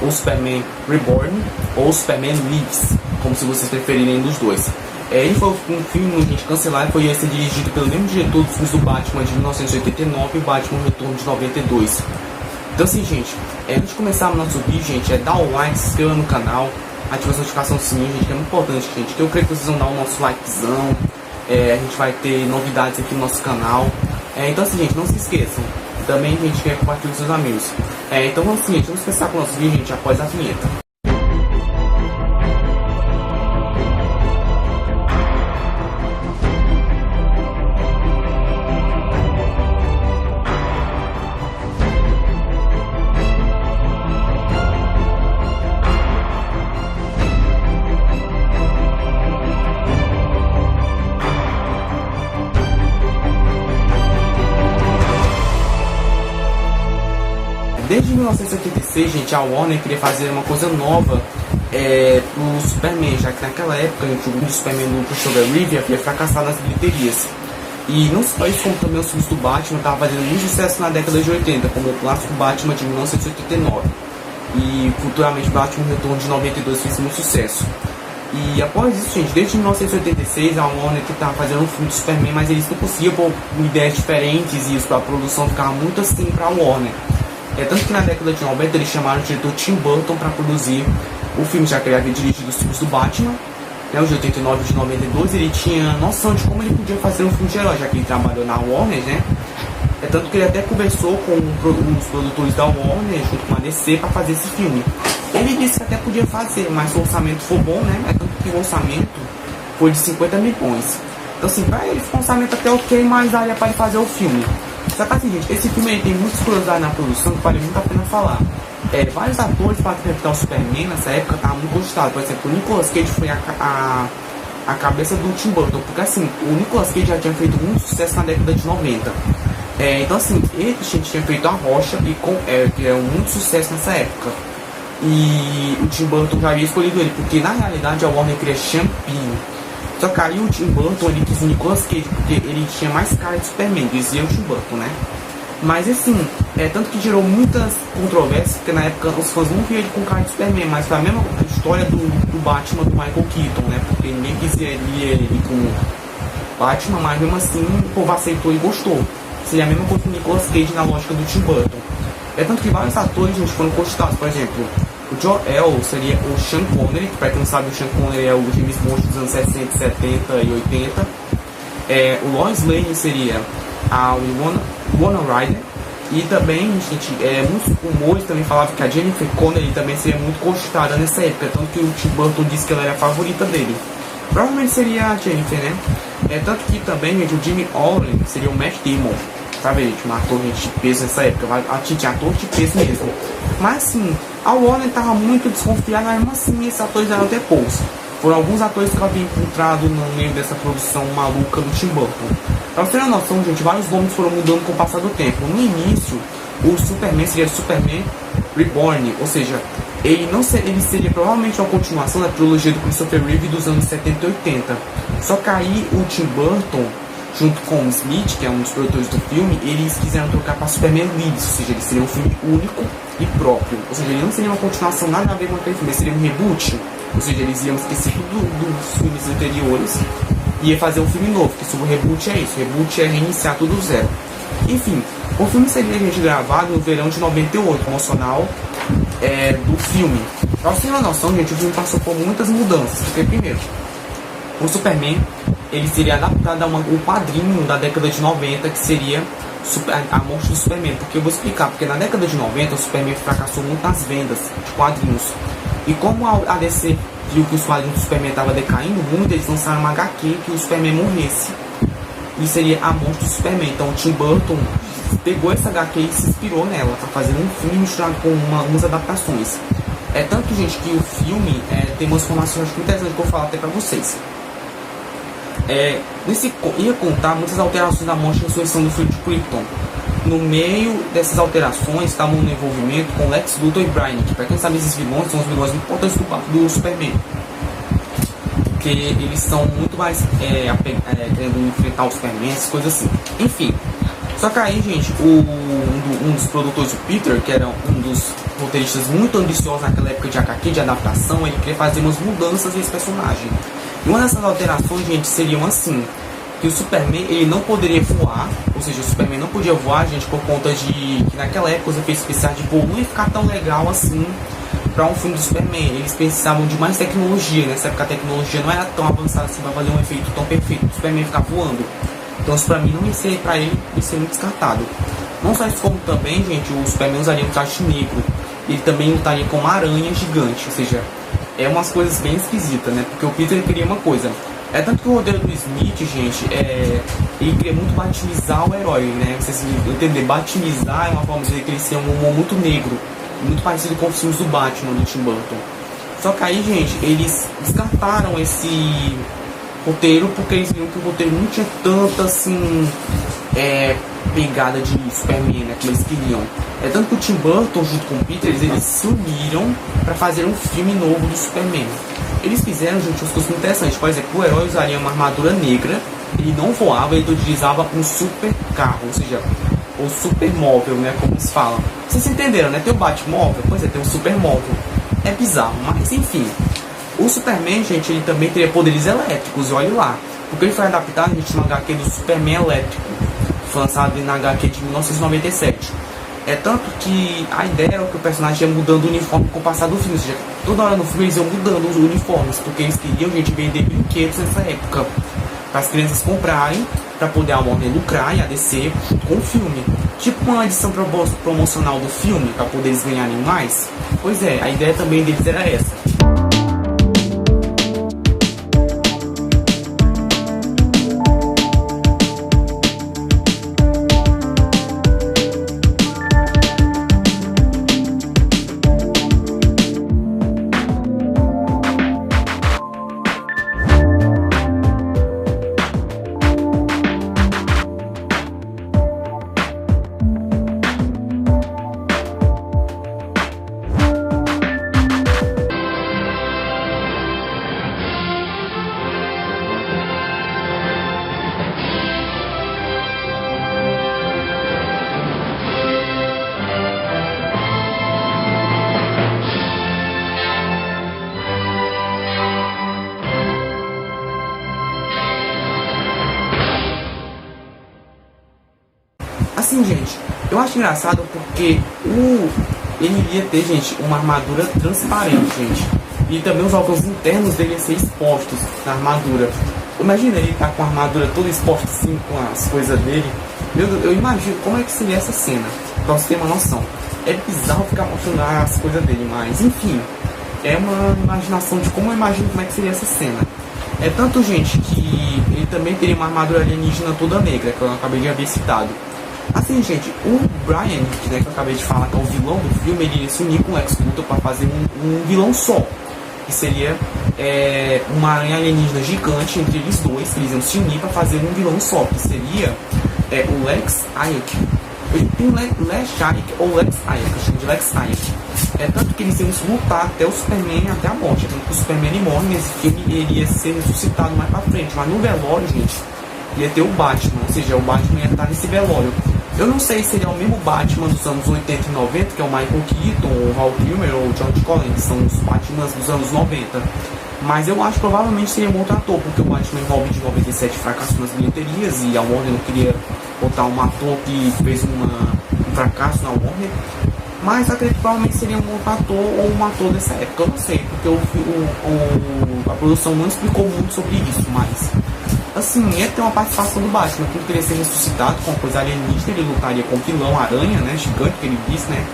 ou Superman Reborn, ou Superman Lives, como se vocês preferirem dos dois. Ele foi um filme, gente, cancelado, foi ser dirigido pelo mesmo diretor dos filmes do Batman de 1989 e o Batman Retorno de 92. Então assim, gente, antes de começar o nosso vídeo, gente, dá um like, se inscreva no canal, ativa a notificação do sininho, gente, que é muito importante, gente, que eu creio que vocês vão dar o nosso likezão, a gente vai ter novidades aqui no nosso canal, então assim, gente, não se esqueçam, também, gente, quer compartilhar com seus amigos. Então vamos assim, gente, vamos começar com o nosso vídeo, gente, após a vinheta. Desde 1986, gente, a Warner queria fazer uma coisa nova pro Superman, já que naquela época o filme do Superman do Christopher Reeve havia fracassado nas bilheterias. E não só isso, como também os filmes do Batman estavam fazendo muito sucesso na década de 80, como o clássico Batman de 1989. E futuramente Batman Retorno de 92 fez muito sucesso. E após isso, gente, desde 1986 a Warner estava fazendo um filme do Superman, mas eles não conseguiam pôr ideias diferentes e isso, a produção ficava muito assim para a Warner. Tanto que na década de 90 eles chamaram o diretor Tim Burton para produzir o filme, já que ele havia dirigido os filmes do Batman, os de 89 e de 92, ele tinha noção de como ele podia fazer um filme de herói, já que ele trabalhou na Warner, né? Tanto que ele até conversou com os produtores da Warner, junto com a DC, para fazer esse filme. Ele disse que até podia fazer, mas se o orçamento for bom, né? Tanto que o orçamento foi de 50 milhões. Então assim, para ele foi um orçamento até ok, mas daria para ele fazer o filme. Só que assim, gente, esse filme aí tem muitas curiosidades na produção que vale muito a pena falar. Vários atores para interpretar o Superman nessa época estavam muito gostados. Por exemplo, o Nicolas Cage foi a cabeça do Tim Burton, porque assim, o Nicolas Cage já tinha feito muito sucesso na década de 90. Então assim, ele tinha feito A Rocha, que é muito sucesso nessa época. E o Tim Burton já havia escolhido ele, porque na realidade a Warner queria Champinho. Só que aí o Tim Burton, ele quis o Nicolas Cage, porque ele tinha mais cara de Superman, dizia o Tim Burton, né? Mas assim, tanto que gerou muitas controvérsias, porque na época os fãs não viam ele com cara de Superman, mas foi a mesma história do Batman do Michael Keaton, né? Porque ninguém quisia ele com Batman, mas mesmo assim o povo aceitou e gostou. Seria a mesma coisa com o Nicolas Cage na lógica do Tim Burton. Tanto que vários atores, gente, foram costados, por exemplo, o Jor-El seria o Sean Connery, que para quem não sabe, o Sean Connery é o James Bond dos anos 60, 70 e 80. O Lois Lane seria a Winona Ryder. E também, gente, muitos rumores também falavam que a Jennifer Connelly também seria muito costada nessa época, tanto que o Tim Burton disse que ela era a favorita dele. Provavelmente seria a Jennifer, né? Tanto que também, gente, o Jimmy Olsen seria o Matt Damon. Sabe, gente, um ator de peso nessa época, tinha ator de peso mesmo. Mas assim, a Warner estava muito desconfiada, mas mesmo assim esses atores eram depois. Foram alguns atores que eu havia encontrado no meio dessa produção maluca do Tim Burton. Pra vocês terem uma noção, gente, vários nomes foram mudando com o passar do tempo. No início, o Superman seria Superman Reborn, ou seja, ele seria provavelmente uma continuação da trilogia do Christopher Reeve dos anos 70 e 80. Só que aí o Tim Burton, junto com o Smith, que é um dos produtores do filme, eles quiseram trocar para Superman Lives, ou seja, ele seria um filme único e próprio. Ou seja, ele não seria uma continuação nada a ver com aquele filme, ele seria um reboot. Ou seja, eles iam esquecer tudo dos filmes anteriores e ia fazer um filme novo, porque o reboot é isso, o reboot é reiniciar tudo do zero. Enfim, o filme seria gravado no verão de 98, promocional do filme. Pra vocês terem uma noção, gente, o filme passou por muitas mudanças, porque primeiro, o Superman, ele seria adaptado a um quadrinho da década de 90, que seria a morte do Superman. Porque eu vou explicar, porque na década de 90 o Superman fracassou muito nas vendas de quadrinhos. E como a DC viu que os quadrinhos do Superman estavam decaindo muito, eles lançaram uma HQ que o Superman morresse. E seria a morte do Superman. Então o Tim Burton pegou essa HQ e se inspirou nela, para fazer um filme misturado com algumas adaptações. Tanto, gente, que o filme tem umas informações muito interessantes que eu vou falar até para vocês. Ia contar muitas alterações da morte e ressurreição do filho de Krypton. No meio dessas alterações estavam no envolvimento com Lex Luthor e Brainiac, que para quem sabe esses vilões são os vilões muito importantes do Superman, porque eles são muito mais querendo enfrentar o Superman, essas coisas assim. Enfim, só que aí, gente, um dos produtores, o Peter, que era um dos roteiristas muito ambiciosos naquela época de HQ, de adaptação, ele queria fazer umas mudanças nesse personagem. E uma dessas alterações, gente, seriam assim, que o Superman, ele não poderia voar, ou seja, o Superman não podia voar, gente, por conta de que naquela época os efeitos especiais de voo não ia ficar tão legal assim para um filme do Superman. Eles precisavam de mais tecnologia, nessa época a tecnologia não era tão avançada assim para fazer um efeito tão perfeito, o Superman ficar voando. Então isso pra mim não ia ser, pra ele, ia ser muito descartado. Não só isso, como também, gente, o Superman usaria um traje negro. Ele também lutaria com uma aranha gigante, ou seja, é umas coisas bem esquisitas, né? Porque o Peter queria uma coisa. É tanto que o roteiro do Smith, gente, ele queria muito batimizar o herói, né? Vocês entender, batimizar é uma forma de dizer que ele ser um humor muito negro, muito parecido com os filmes do Batman, do Tim Burton. Só que aí, gente, eles descartaram esse roteiro porque eles viram que o roteiro não tinha tanta, assim, pegada de Superman, né, que eles queriam. É tanto que o Tim Burton, junto com o Peter, eles se uniram para fazer um filme novo do Superman. Eles fizeram, gente, umas coisas muito interessantes. Por exemplo, o herói usaria uma armadura negra, ele não voava, ele utilizava um super carro, ou seja, o supermóvel, né, como eles falam. Vocês entenderam, né? Tem o Batmóvel, pois é, tem o supermóvel. É bizarro, mas enfim. O Superman, gente, ele também teria poderes elétricos, e olha lá. Porque ele foi adaptado, gente, no HQ do Superman elétrico, foi lançado na HQ de 1997. É tanto que a ideia era que o personagem ia mudando o uniforme com o passar do filme. Ou seja, toda hora no filme eles iam mudando os uniformes, porque eles queriam, gente, vender brinquedos nessa época, para as crianças comprarem, para poder a Warner lucrar e a DC com o filme. Tipo uma edição promocional do filme, para poder eles ganharem mais. Pois é, a ideia também deles era essa. Assim, gente, eu acho engraçado porque ele iria ter, gente, uma armadura transparente, gente. E também os órgãos internos dele iam ser expostos na armadura. Imagina ele estar com a armadura toda exposta assim, com as coisas dele. Eu imagino como é que seria essa cena, pra você ter uma noção. É bizarro ficar mostrando as coisas dele, mas enfim, é uma imaginação de como eu imagino como é que seria essa cena. É tanto, gente, que ele também teria uma armadura alienígena toda negra, que eu acabei de haver citado. Assim, gente, o Brian, né, que eu acabei de falar que é o vilão do filme, ele iria se unir com o Lex Luthor para fazer um vilão só. Que seria uma aranha alienígena gigante entre eles dois, que eles iam se unir para fazer um vilão só, que seria o Lex Ayek. Ele tem o Lex Ayek ou Lex Ayek, eu chamo de Lex Ayek. É tanto que eles iam lutar até o Superman, até a morte. É tanto que o Superman ele morre nesse filme e ele ia ser ressuscitado mais pra frente. Mas no velório, gente, ia ter o Batman, ou seja, o Batman ia estar nesse velório. Eu não sei se ele é o mesmo Batman dos anos 80 e 90, que é o Michael Keaton, o Val Kilmer ou o George Clooney, que são os Batmans dos anos 90. Mas eu acho que provavelmente seria um outro ator, porque o Batman Robin de 97 fracassou nas bilheterias e a Warner não queria botar um ator que fez um fracasso na Warner. Mas acredito que provavelmente seria um outro ator ou um ator dessa época, eu não sei, porque a produção não explicou muito sobre isso, mas assim, ia ter uma participação do Batman, que queria ser ressuscitado com uma coisa alienígena, ele lutaria com o vilão aranha, né, gigante que ele disse, né,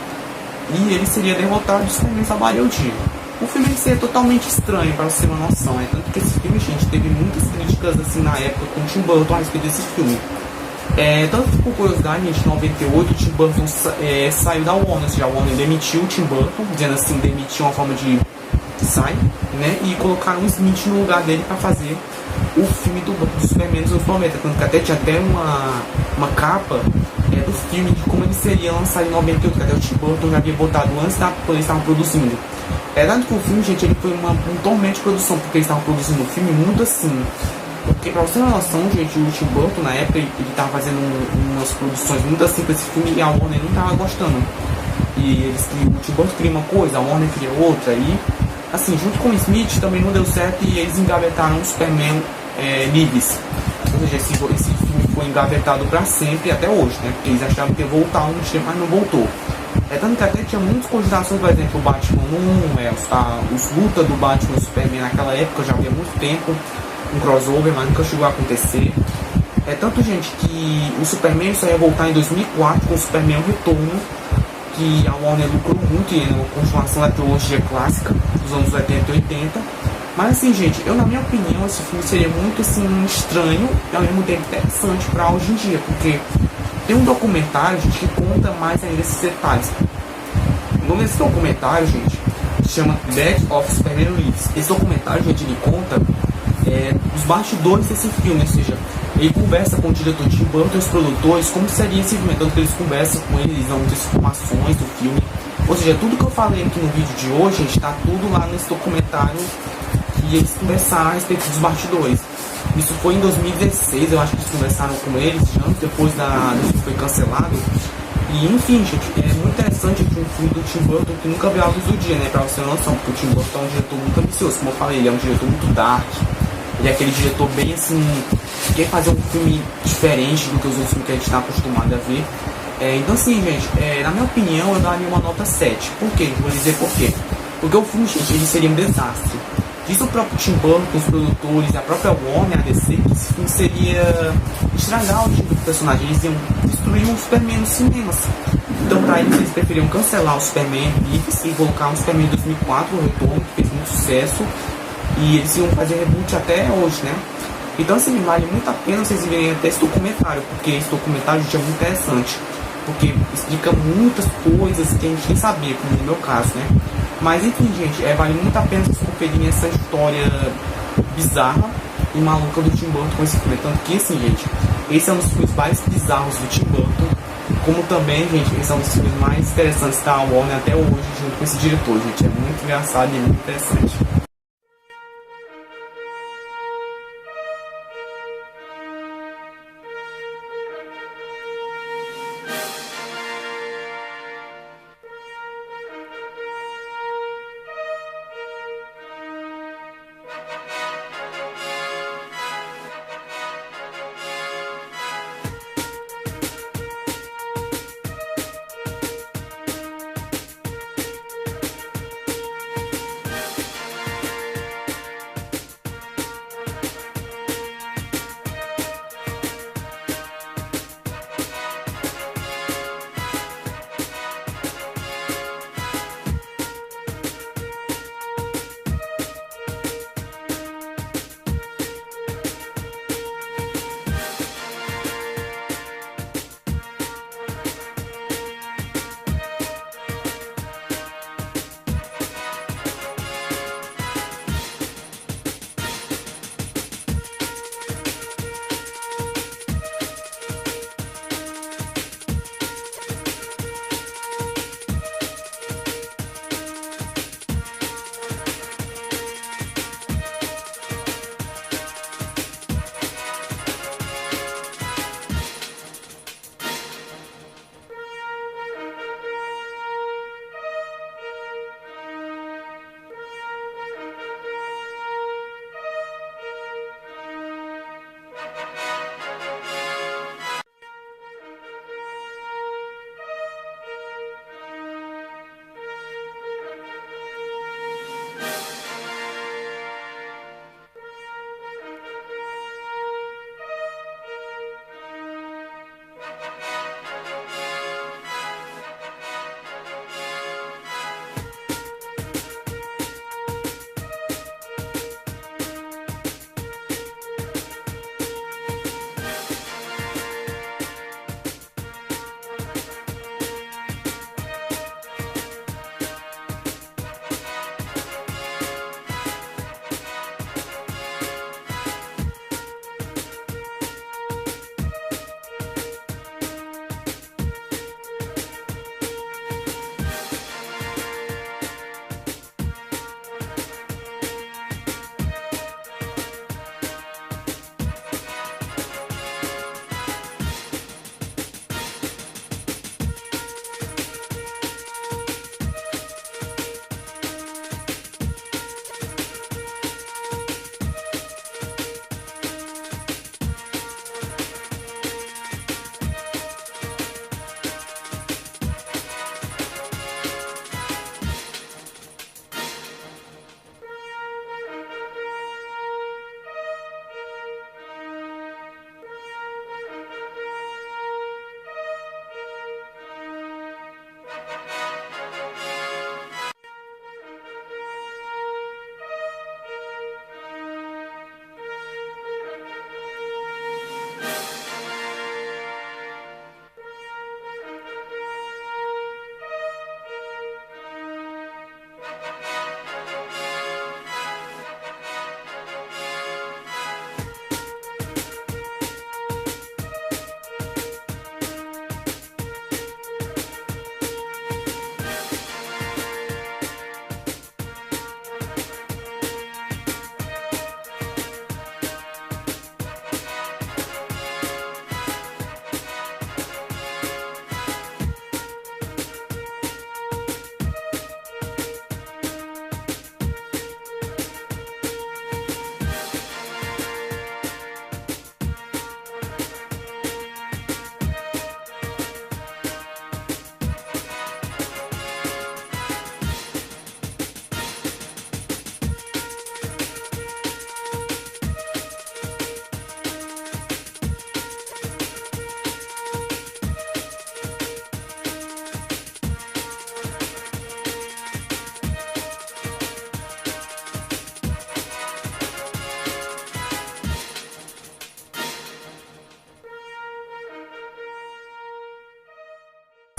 e ele seria derrotado e o Superman salvaria o dia. O filme seria totalmente estranho, para você ter uma noção, né, tanto que esse filme, gente, teve muitas críticas assim na época com o Tim Burton a respeito desse filme. Tanto que, por curiosidade, gente, em 98 o Tim Burton saiu da Warner, ou seja, a Warner demitiu o Tim Burton, dizendo assim, demitiu uma forma de sai, né, e colocaram o Smith no lugar dele para fazer o filme do Superman dos anos 90, tanto que até tinha até uma capa do filme de como ele seria lançado em 98, que até o Tim Burton já havia botado antes quando eles estavam produzindo. Tanto que o filme, gente, ele foi um tormento de produção, porque eles estavam produzindo um filme muito assim. Porque, pra você ter uma noção, gente, o Tim Burton, na época, ele tava fazendo umas produções muito assim com esse filme e a Warner não tava gostando. E o Tim Burton cria uma coisa, a Warner cria outra, e assim, junto com o Smith também não deu certo e eles engavetaram o Superman livres. Ou seja, esse filme foi engavetado para sempre até hoje, né? Porque eles achavam que ia voltar um dia, mas não voltou. Tanto que até tinha muitas cogitações, por exemplo, o Batman 1, os luta do Batman e Superman naquela época já havia muito tempo, um crossover, mas nunca chegou a acontecer. Tanto, gente, que o Superman só ia voltar em 2004 com o Superman Retorno, que a Warner lucrou muito em uma continuação da trilogia clássica dos anos 80 e 80. Mas assim, gente, na minha opinião, esse filme seria muito assim, estranho e ao mesmo tempo interessante para hoje em dia, porque tem um documentário, gente, que conta mais ainda esses detalhes. O nome desse documentário, gente, se chama Death of Superman Lives. Esse documentário, gente, ele conta os bastidores desse filme, ou seja, ele conversa com o diretor Tim Burton e os produtores como seria esse filme, tanto que eles conversam com eles, dão muitas informações do filme. Ou seja, tudo que eu falei aqui no vídeo de hoje, gente, está tudo lá nesse documentário que eles conversaram a respeito dos bastidores. Isso foi em 2016, eu acho que eles conversaram com eles, anos depois do filme foi cancelado. E enfim, gente, é muito interessante aqui um filme do Tim Burton que nunca veio à luz do dia, né, pra você ter noção, porque o Tim Burton é um diretor muito ambicioso, como eu falei, ele é um diretor muito dark, ele é aquele diretor bem assim, que quer fazer um filme diferente do que os outros filmes que a gente está acostumado a ver. Então assim, gente, na minha opinião eu daria uma nota 7. Por quê? Vou dizer por quê. Porque o filme, gente, ele seria um desastre. Diz o próprio Tim Burton, os produtores, a própria Warner, a DC, que esse filme seria estragar o tipo do personagem. Eles iam destruir um Superman nos cinemas. Então, para eles preferiam cancelar o Superman Lives e colocar um Superman 2004, o Retorno, que fez muito sucesso. E eles iam fazer reboot até hoje, né? Então, assim, vale muito a pena vocês verem até esse documentário, porque esse documentário, gente, é muito interessante. Porque explica muitas coisas que a gente nem sabia, como no meu caso, né? Mas enfim, gente, vale muito a pena vocês conferirem essa história bizarra e maluca do Tim Burton com esse filme. Tanto que, assim, gente, esse é um dos filmes mais bizarros do Tim Burton. Como também, gente, esse é um dos filmes mais interessantes da Warner até hoje, junto com esse diretor, gente. É muito engraçado e muito interessante.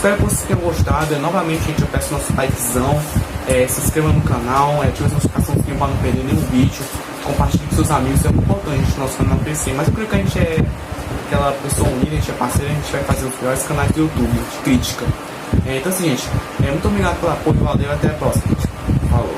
Espero que vocês tenham gostado. Novamente, gente, eu peço nosso likezão, se inscreva no canal, ative as notificações para não perder nenhum vídeo, compartilhe com seus amigos, é muito importante o nosso canal crescer. Mas eu creio que a gente é aquela pessoa unida, a gente é parceiro, a gente vai fazer os melhores canais do YouTube de crítica. Então assim, gente, muito obrigado pelo apoio, valeu, até a próxima. Falou.